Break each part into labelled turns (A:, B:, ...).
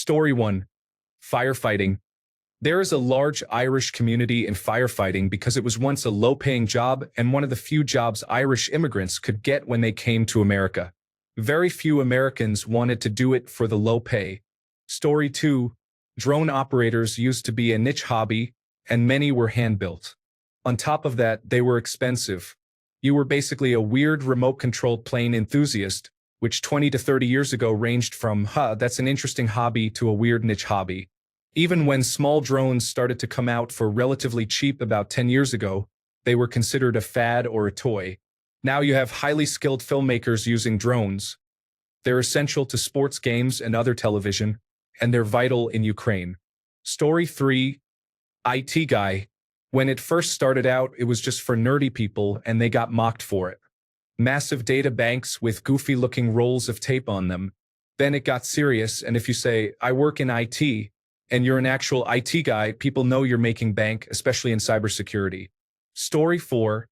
A: Story 1. Firefighting. There is a large Irish community in firefighting because it was once a low-paying job and one of the few jobs Irish immigrants could get when they came to America. Very few Americans wanted to do it for the low pay. Story 2. Drone operators used to be a niche hobby, and many were hand-built. On top of that, they were expensive. You were basically a weird remote-controlled plane enthusiast, which 20 to 30 years ago ranged from, that's an interesting hobby to a weird niche hobby. Even when small drones started to come out for relatively cheap about 10 years ago, they were considered a fad or a toy. Now you have highly skilled filmmakers using drones. They're essential to sports games and other television, and they're vital in Ukraine. Story 3. IT guy. When it first started out, it was just for nerdy people, and they got mocked for it. Massive data banks with goofy-looking rolls of tape on them. Then it got serious, and if you say, I work in IT, and you're an actual IT guy, people know you're making bank, especially in cybersecurity. Story 4.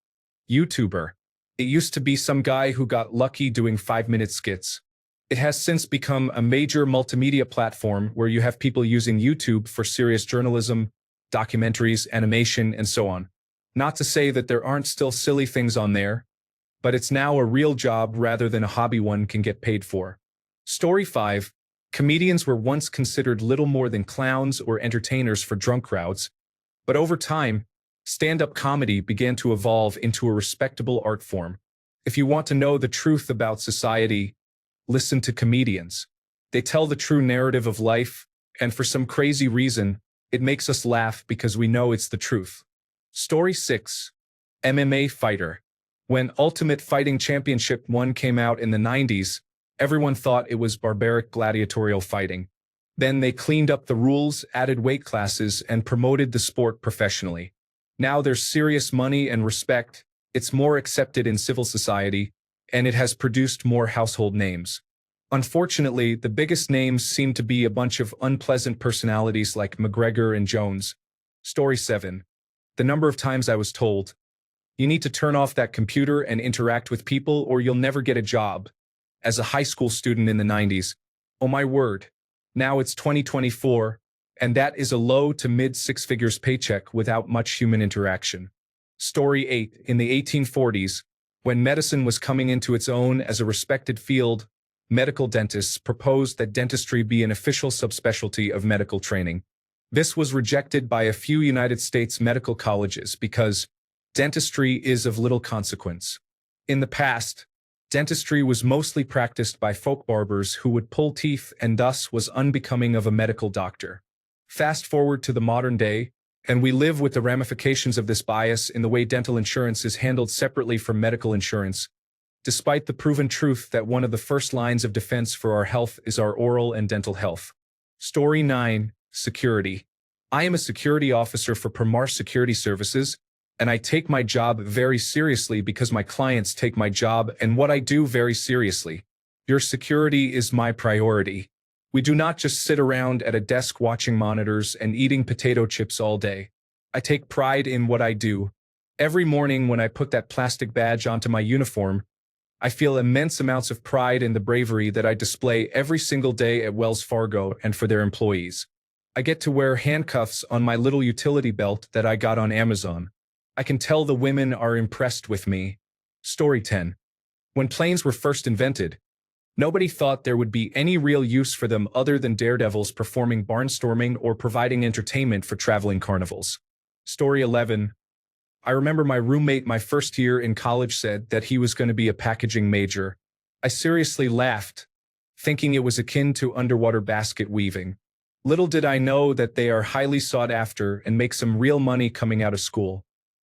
A: YouTuber. It used to be some guy who got lucky doing 5-minute skits. It has since become a major multimedia platform where you have people using YouTube for serious journalism, documentaries, animation, and so on. Not to say that there aren't still silly things on there, but it's now a real job rather than a hobby one can get paid for. Story 5. Comedians were once considered little more than clowns or entertainers for drunk crowds, but over time, stand-up comedy began to evolve into a respectable art form. If you want to know the truth about society, listen to comedians. They tell the true narrative of life, and for some crazy reason, it makes us laugh because we know it's the truth. Story 6. MMA fighter. When Ultimate Fighting Championship 1 came out in the 90s, everyone thought it was barbaric gladiatorial fighting. Then they cleaned up the rules, added weight classes, and promoted the sport professionally. Now there's serious money and respect, it's more accepted in civil society, and it has produced more household names. Unfortunately, the biggest names seem to be a bunch of unpleasant personalities like McGregor and Jones. Story 7. The number of times I was told, you need to turn off that computer and interact with people or you'll never get a job. As a high school student in the 90s, oh my word, now it's 2024, and that is a low to mid six-figures paycheck without much human interaction. Story 8. In the 1840s, when medicine was coming into its own as a respected field, medical dentists proposed that dentistry be an official subspecialty of medical training. This was rejected by a few United States medical colleges because dentistry is of little consequence. In the past, dentistry was mostly practiced by folk barbers who would pull teeth and thus was unbecoming of a medical doctor. Fast forward to the modern day, and we live with the ramifications of this bias in the way dental insurance is handled separately from medical insurance, despite the proven truth that one of the first lines of defense for our health is our oral and dental health. Story 9. Security. I am a security officer for Primar Security Services, and I take my job very seriously because my clients take my job and what I do very seriously. Your security is my priority. We do not just sit around at a desk watching monitors and eating potato chips all day. I take pride in what I do. Every morning when I put that plastic badge onto my uniform, I feel immense amounts of pride in the bravery that I display every single day at Wells Fargo and for their employees. I get to wear handcuffs on my little utility belt that I got on Amazon. I can tell the women are impressed with me. Story 10. When planes were first invented, nobody thought there would be any real use for them other than daredevils performing barnstorming or providing entertainment for traveling carnivals. Story 11. I remember my roommate my first year in college said that he was going to be a packaging major. I seriously laughed, thinking it was akin to underwater basket weaving. Little did I know that they are highly sought after and make some real money coming out of school.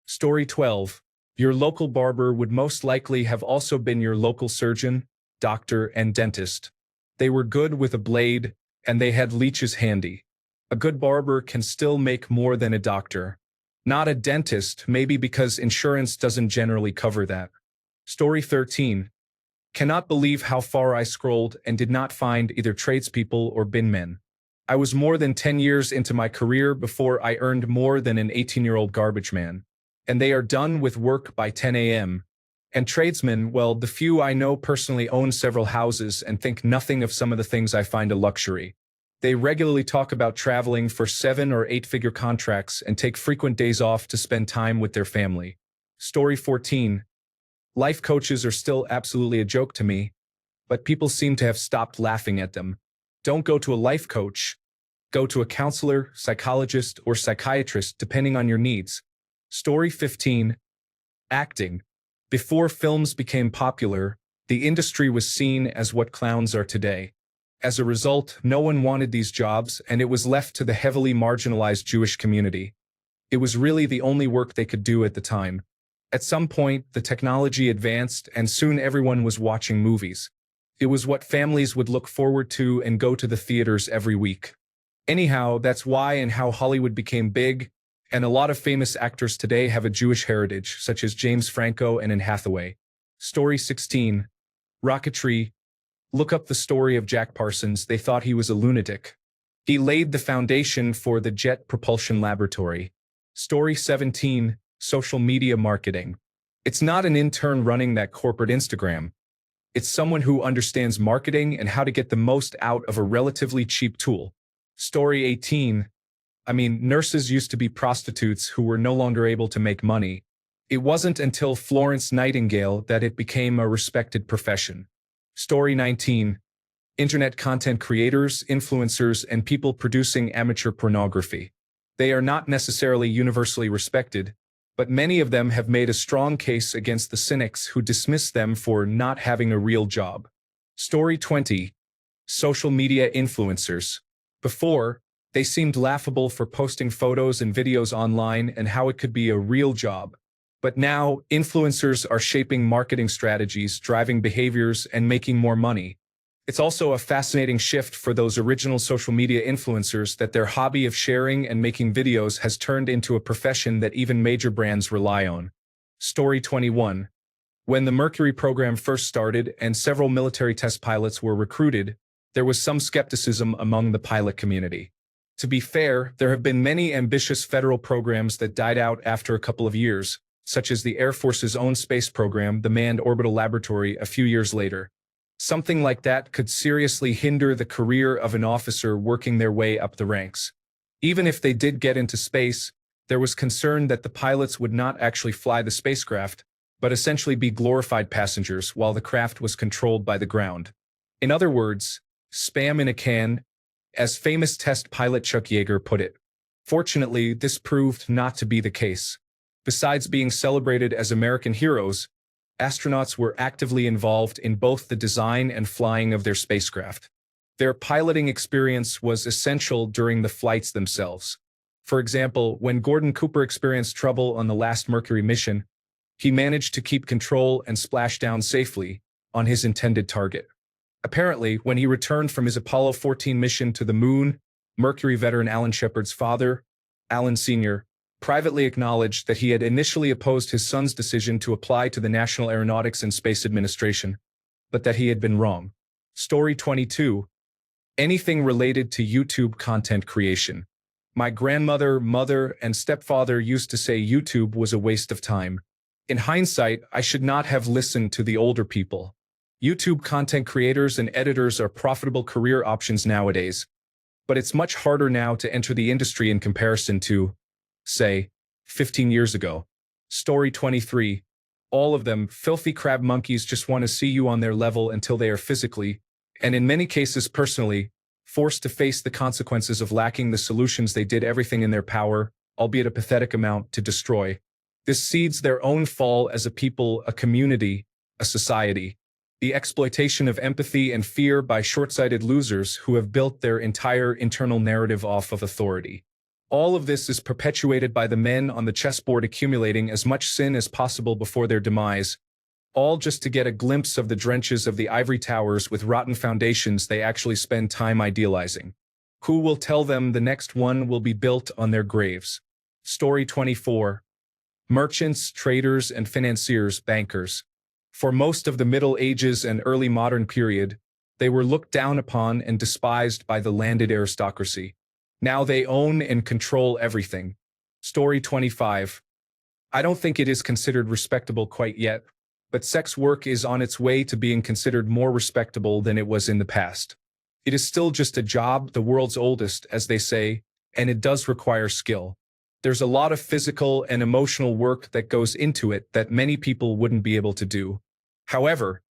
A: Story 12. Your local barber would most likely have also been your local surgeon, doctor, and dentist. They were good with a blade, and they had leeches handy. A good barber can still make more than a doctor. Not a dentist, maybe because insurance doesn't generally cover that. Story 13. Cannot believe how far I scrolled and did not find either tradespeople or bin men. I was more than 10 years into my career before I earned more than an 18-year-old garbage man. And they are done with work by 10 a.m. And tradesmen, well, the few I know personally own several houses and think nothing of some of the things I find a luxury. They regularly talk about traveling for 7 or 8-figure contracts and take frequent days off to spend time with their family. Story 14. Life coaches are still absolutely a joke to me, but people seem to have stopped laughing at them. Don't go to a life coach. Go to a counselor, psychologist, or psychiatrist depending on your needs. Story 15. Acting. Before films became popular, the industry was seen as what clowns are today. As a result, no one wanted these jobs, and it was left to the heavily marginalized Jewish community. It was really the only work they could do at the time. At some point, the technology advanced, and soon everyone was watching movies. It was what families would look forward to and go to the theaters every week. Anyhow, that's why and how Hollywood became big, and a lot of famous actors today have a Jewish heritage, such as James Franco and Anne Hathaway. Story 16. Rocketry. Look up the story of Jack Parsons. They thought he was a lunatic. He laid the foundation for the Jet Propulsion Laboratory. Story 17. Social media marketing. It's not an intern running that corporate Instagram. It's someone who understands marketing and how to get the most out of a relatively cheap tool. Story 18. Nurses used to be prostitutes who were no longer able to make money. It wasn't until Florence Nightingale that it became a respected profession. Story 19. Internet content creators, influencers, and people producing amateur pornography. They are not necessarily universally respected, but many of them have made a strong case against the cynics who dismiss them for not having a real job. Story 20. Social media influencers. Before, they seemed laughable for posting photos and videos online and how it could be a real job. But now, influencers are shaping marketing strategies, driving behaviors, and making more money. It's also a fascinating shift for those original social media influencers that their hobby of sharing and making videos has turned into a profession that even major brands rely on. Story 21. When the Mercury program first started and several military test pilots were recruited, there was some skepticism among the pilot community. To be fair, there have been many ambitious federal programs that died out after a couple of years, such as the Air Force's own space program, the Manned Orbital Laboratory, a few years later. Something like that could seriously hinder the career of an officer working their way up the ranks. Even if they did get into space, there was concern that the pilots would not actually fly the spacecraft, but essentially be glorified passengers while the craft was controlled by the ground. In other words, spam in a can, as famous test pilot Chuck Yeager put it. Fortunately, this proved not to be the case. Besides being celebrated as American heroes, astronauts were actively involved in both the design and flying of their spacecraft. Their piloting experience was essential during the flights themselves. For example, when Gordon Cooper experienced trouble on the last Mercury mission, he managed to keep control and splash down safely on his intended target. Apparently, when he returned from his Apollo 14 mission to the moon, Mercury veteran Alan Shepard's father, Alan Sr., privately acknowledged that he had initially opposed his son's decision to apply to the National Aeronautics and Space Administration, but that he had been wrong. Story 22. Anything related to YouTube content creation. My grandmother, mother, and stepfather used to say YouTube was a waste of time. In hindsight, I should not have listened to the older people. YouTube content creators and editors are profitable career options nowadays, but it's much harder now to enter the industry in comparison to, say, 15 years ago. Story 23. All of them, filthy crab monkeys, just want to see you on their level until they are physically, and in many cases personally, forced to face the consequences of lacking the solutions they did everything in their power, albeit a pathetic amount, to destroy. This seeds their own fall as a people, a community, a society. The exploitation of empathy and fear by short-sighted losers who have built their entire internal narrative off of authority. All of this is perpetuated by the men on the chessboard accumulating as much sin as possible before their demise, all just to get a glimpse of the drenches of the ivory towers with rotten foundations they actually spend time idealizing. Who will tell them the next one will be built on their graves? Story 24. Merchants, traders, and financiers, bankers. For most of the Middle Ages and early modern period, they were looked down upon and despised by the landed aristocracy. Now they own and control everything. Story 25. I don't think it is considered respectable quite yet, but sex work is on its way to being considered more respectable than it was in the past. It is still just a job, the world's oldest, as they say, and it does require skill. There's a lot of physical and emotional work that goes into it that many people wouldn't be able to do. However,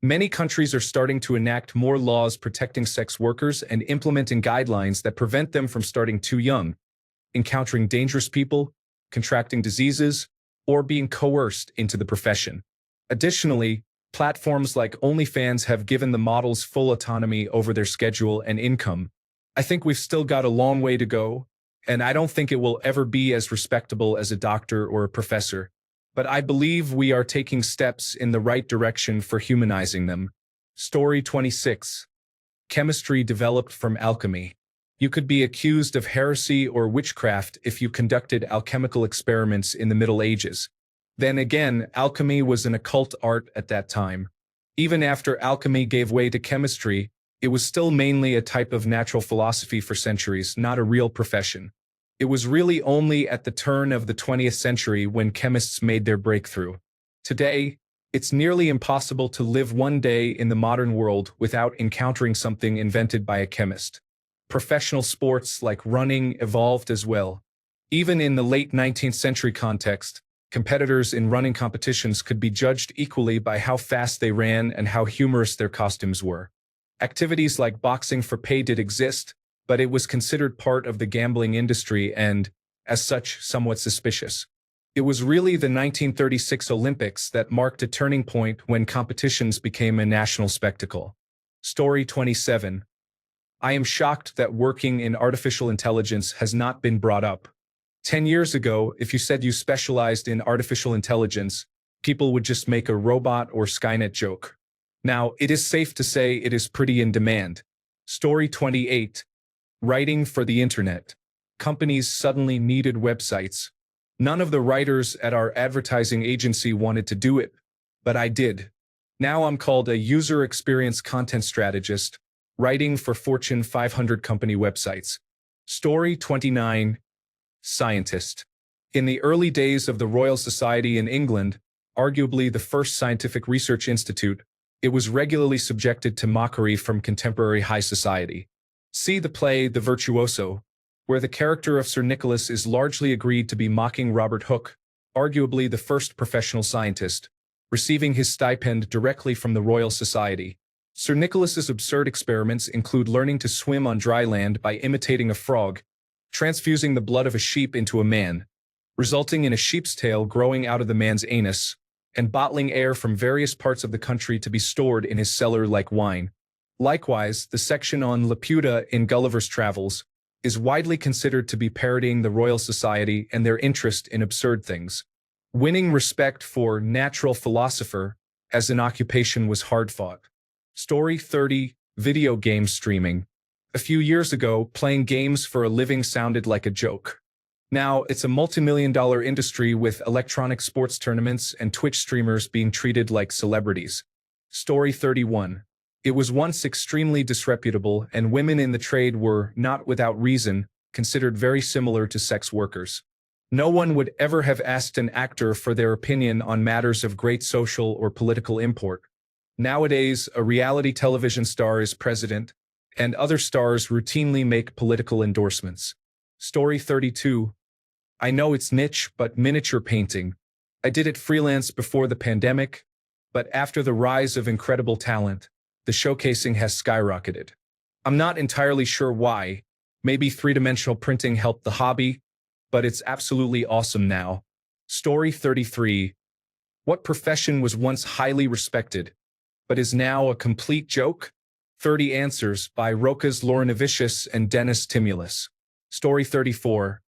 A: many countries are starting to enact more laws protecting sex workers and implementing guidelines that prevent them from starting too young, encountering dangerous people, contracting diseases, or being coerced into the profession. Additionally, platforms like OnlyFans have given the models full autonomy over their schedule and income. I think we've still got a long way to go, and I don't think it will ever be as respectable as a doctor or a professor. But I believe we are taking steps in the right direction for humanizing them. Story 26. Chemistry developed from alchemy. You could be accused of heresy or witchcraft if you conducted alchemical experiments in the Middle Ages. Then again, alchemy was an occult art at that time. Even after alchemy gave way to chemistry, it was still mainly a type of natural philosophy for centuries, not a real profession. It was really only at the turn of the 20th century when chemists made their breakthrough. Today, it's nearly impossible to live one day in the modern world without encountering something invented by a chemist. Professional sports like running evolved as well. Even in the late 19th century context, competitors in running competitions could be judged equally by how fast they ran and how humorous their costumes were. Activities like boxing for pay did exist, but it was considered part of the gambling industry and, as such, somewhat suspicious. It was really the 1936 Olympics that marked a turning point when competitions became a national spectacle. Story 27. I am shocked that working in artificial intelligence has not been brought up. 10 years ago, if you said you specialized in artificial intelligence, people would just make a robot or Skynet joke. Now, it is safe to say it is pretty in demand. Story 28. Writing for the internet. Companies suddenly needed websites. None of the writers at our advertising agency wanted to do it, but I did. Now I'm called a user experience content strategist, writing for Fortune 500 company websites. Story 29. Scientist. In the early days of the Royal Society in England, arguably the first scientific research institute, it was regularly subjected to mockery from contemporary high society. See the play The Virtuoso, where the character of Sir Nicholas is largely agreed to be mocking Robert Hooke, arguably the first professional scientist, receiving his stipend directly from the Royal Society. Sir Nicholas's absurd experiments include learning to swim on dry land by imitating a frog, transfusing the blood of a sheep into a man, resulting in a sheep's tail growing out of the man's anus, and bottling air from various parts of the country to be stored in his cellar like wine. Likewise, the section on Laputa in Gulliver's Travels is widely considered to be parodying the Royal Society and their interest in absurd things. Winning respect for natural philosopher as an occupation was hard-fought. Story 30. Video game streaming. A few years ago, playing games for a living sounded like a joke. Now, it's a multi-million-dollar industry with electronic sports tournaments and Twitch streamers being treated like celebrities. Story 31. It was once extremely disreputable, and women in the trade were, not without reason, considered very similar to sex workers. No one would ever have asked an actor for their opinion on matters of great social or political import. Nowadays, a reality television star is president, and other stars routinely make political endorsements. Story 32. I know it's niche, but miniature painting. I did it freelance before the pandemic, but after the rise of incredible talent, the showcasing has skyrocketed. I'm not entirely sure why. Maybe three-dimensional printing helped the hobby, but it's absolutely awesome now. Story 33. What profession was once highly respected, but is now a complete joke? 30 Answers by Rokas Laurinavicius and Dennis Timulus. Story 34.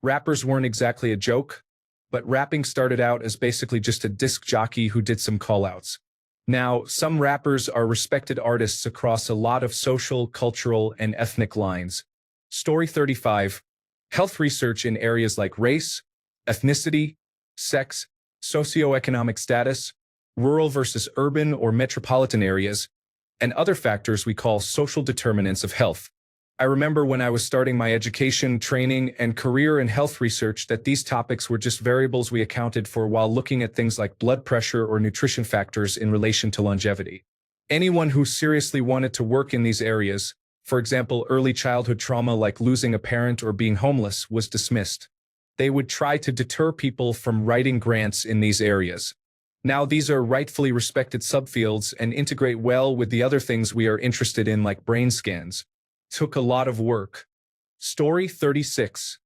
A: Rappers weren't exactly a joke, but rapping started out as basically just a disc jockey who did some callouts. Now, some rappers are respected artists across a lot of social, cultural, and ethnic lines. Story 35. Health research in areas like race, ethnicity, sex, socioeconomic status, rural versus urban or metropolitan areas, and other factors we call social determinants of health. I remember when I was starting my education, training, and career in health research that these topics were just variables we accounted for while looking at things like blood pressure or nutrition factors in relation to longevity. Anyone who seriously wanted to work in these areas, for example, early childhood trauma like losing a parent or being homeless, was dismissed. They would try to deter people from writing grants in these areas. Now, these are rightfully respected subfields and integrate well with the other things we are interested in, like brain scans. Took a lot of work. Story 36.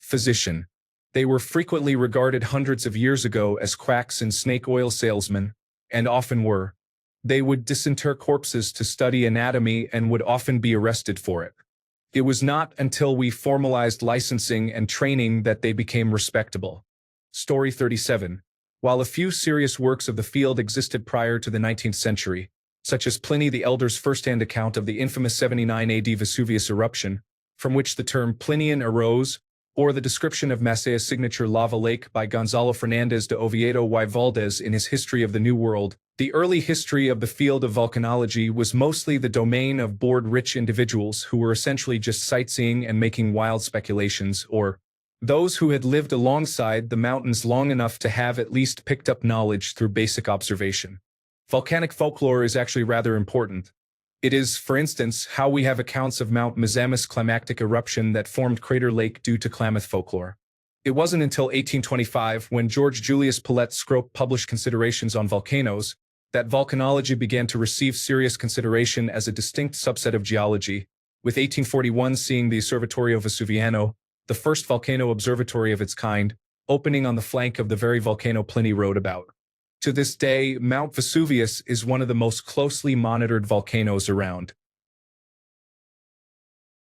A: Physician. They were frequently regarded hundreds of years ago as quacks and snake oil salesmen, and often were. They would disinter corpses to study anatomy and would often be arrested for it. It was not until we formalized licensing and training that they became respectable. Story 37. While a few serious works of the field existed prior to the 19th century, such as Pliny the Elder's first-hand account of the infamous 79 AD Vesuvius eruption, from which the term Plinian arose, or the description of Macea's signature lava lake by Gonzalo Fernández de Oviedo y Valdez in his History of the New World, the early history of the field of volcanology was mostly the domain of bored rich individuals who were essentially just sightseeing and making wild speculations, or those who had lived alongside the mountains long enough to have at least picked up knowledge through basic observation. Volcanic folklore is actually rather important. It is, for instance, how we have accounts of Mount Mizamis' climactic eruption that formed Crater Lake due to Klamath folklore. It wasn't until 1825, when George Julius Pillet Scrope published Considerations on Volcanoes, that volcanology began to receive serious consideration as a distinct subset of geology, with 1841 seeing the Osservatorio Vesuviano, the first volcano observatory of its kind, opening on the flank of the very volcano Pliny wrote about. To this day, Mount Vesuvius is one of the most closely monitored volcanoes around.